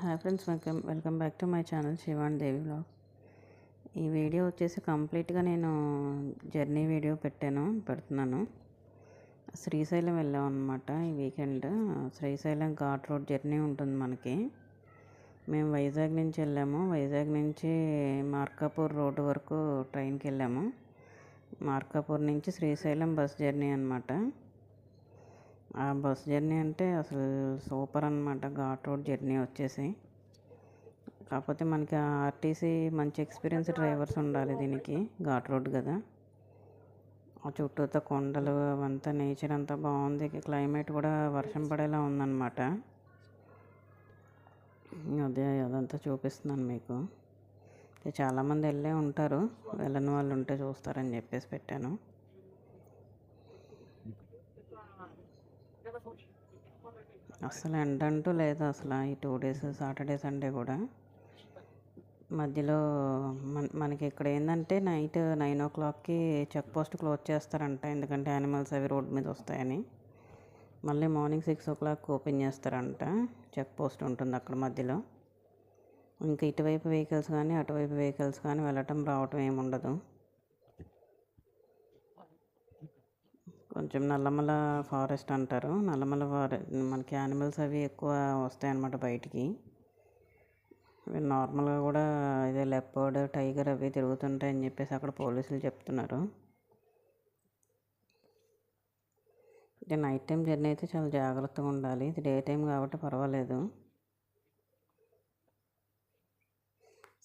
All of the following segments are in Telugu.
Hi friends, welcome back to my channel Shiva and Devi vlog. ఈ వీడియో వచ్చేసి కంప్లీట్గా నేను జర్నీ వీడియో పెడుతున్నాను. శ్రీశైలం వెళ్ళాం అనమాట. ఈ weekend Srisailam ghat road journey ఉంటుంది మనకి. మేము వైజాగ్ నుంచి వెళ్ళాము. వైజాగ్ నుంచి మార్కాపూర్ రోడ్డు వరకు ట్రైన్కి వెళ్ళాము. మార్కాపూర్ నుంచి శ్రీశైలం బస్ జర్నీ అనమాట. ఆ బస్ జర్నీ అంటే అసలు సూపర్ అనమాట. ఘాట్ రోడ్ జర్నీ వచ్చేసి, కాకపోతే మనకి ఆర్టీసీ మంచి ఎక్స్పీరియన్స్ డ్రైవర్స్ ఉండాలి దీనికి. ఘాట్ రోడ్ కదా, ఆ చుట్టూతో కొండలు అవంతా నేచర్ అంతా బాగుంది. క్లైమేట్ కూడా వర్షం పడేలా ఉందన్నమాట. అదంతా చూపిస్తున్నాను మీకు. చాలామంది వెళ్ళే ఉంటారు, వెళ్ళని వాళ్ళు ఉంటే చూస్తారని చెప్పేసి పెట్టాను. అసలు ఎండ అంటూ లేదు అసలు. ఈ 2 days సాటర్డే సండే కూడా మధ్యలో మనకి ఇక్కడ ఏంటంటే నైట్ 9 o'clockకి చెక్ పోస్ట్ క్లోజ్ చేస్తారంట. ఎందుకంటే యానిమల్స్ అవి రోడ్ మీద వస్తాయని. మళ్ళీ మార్నింగ్ 6 o'clock ఓపెన్ చేస్తారంట. చెక్ పోస్ట్ ఉంటుంది అక్కడ మధ్యలో. ఇంకా ఇటువైపు వెహికల్స్ కానీ అటువైపు వెహికల్స్ కానీ వెళ్ళటం రావటం ఏమి ఉండదు. కొంచెం నల్లమల ఫారెస్ట్ అంటారు. నల్లమల మనకి యానిమల్స్ అవి ఎక్కువ వస్తాయన్నమాట బయటికి. నార్మల్గా కూడా ఇదే లెపర్డ్, టైగర్ అవి తిరుగుతుంటాయని చెప్పేసి అక్కడ పోలీసులు చెప్తున్నారు. ఇది నైట్ టైం జర్నీ అయితే చాలా జాగ్రత్తగా ఉండాలి. ఇది డే టైం కాబట్టి పర్వాలేదు.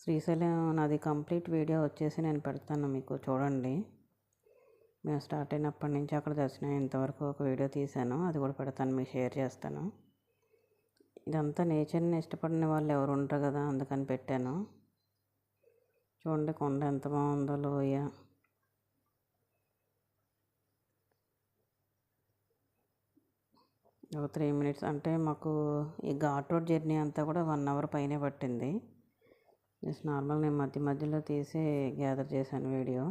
శ్రీశైలం నాది కంప్లీట్ వీడియో వచ్చేసి నేను పెడతాను మీకు, చూడండి. మేము స్టార్ట్ అయినప్పటి నుంచి అక్కడ దర్శనం ఇంతవరకు ఒక వీడియో తీశాను, అది కూడా పెడతాను, మీకు షేర్ చేస్తాను. ఇదంతా నేచర్ని ఇష్టపడిన వాళ్ళు ఎవరు ఉంటారు కదా, అందుకని పెట్టాను. చూడండి కొండ ఎంత బాగుందో, లోయ. ఒక 3 minutes అంటే మాకు ఈ ఘాట్ రోడ్ జర్నీ అంతా కూడా 1 hour పైనే పట్టింది. జస్ట్ నార్మల్ నేను మధ్యలో తీసి గ్యాదర్ చేశాను వీడియో.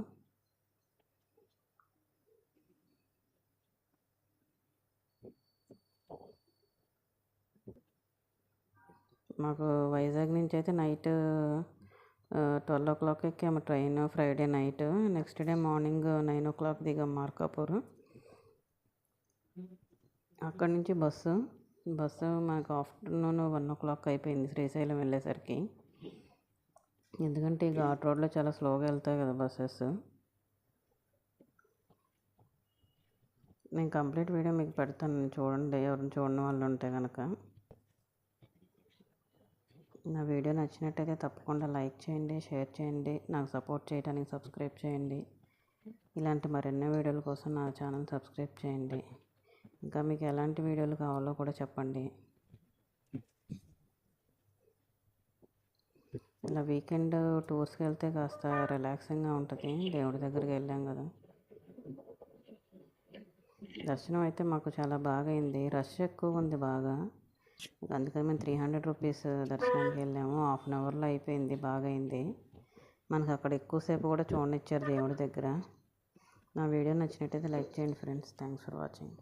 మాకు వైజాగ్ నుంచి అయితే నైట్ 12 o'clock ఎక్కాము train, Friday night. Next day morning 9 o'clock దిగాం మార్కాపూర్. అక్కడి నుంచి బస్సు మాకు ఆఫ్టర్నూన్ 1 o'clock అయిపోయింది శ్రీశైలం వెళ్ళేసరికి. ఎందుకంటే ఈ ఘాట్ రోడ్లో చాలా స్లోగా వెళ్తాయి కదా బస్సెస్. నేను కంప్లీట్ వీడియో మీకు పెడతాను, చూడండి ఎవరిని చూడని వాళ్ళు ఉంటే కనుక. నా వీడియో నచ్చినట్టయితే తప్పకుండా లైక్ చేయండి, షేర్ చేయండి, నాకు సపోర్ట్ చేయడానికి సబ్స్క్రైబ్ చేయండి. ఇలాంటి మరెన్నో వీడియోల కోసం నా ఛానల్ సబ్స్క్రైబ్ చేయండి. ఇంకా మీకు ఎలాంటి వీడియోలు కావాలో కూడా చెప్పండి. ఇలా వీకెండ్ టూర్స్కి వెళ్తే కాస్త రిలాక్సింగ్గా ఉంటుంది. దేవుడి దగ్గరికి వెళ్ళాం కదా. దర్శనం అయితే మాకు చాలా బాగా అయింది. రష్ ఎక్కువ ఉంది బాగా, అందుకని మేము 300 rupees దర్శనానికి వెళ్ళాము. 1/2 hourలో అయిపోయింది, బాగా అయింది. మనకు అక్కడ ఎక్కువసేపు కూడా చూడనిచ్చారు దేవుడి దగ్గర. నా వీడియో నచ్చినట్టయితే లైక్ చేయండి ఫ్రెండ్స్. Thanks for watching.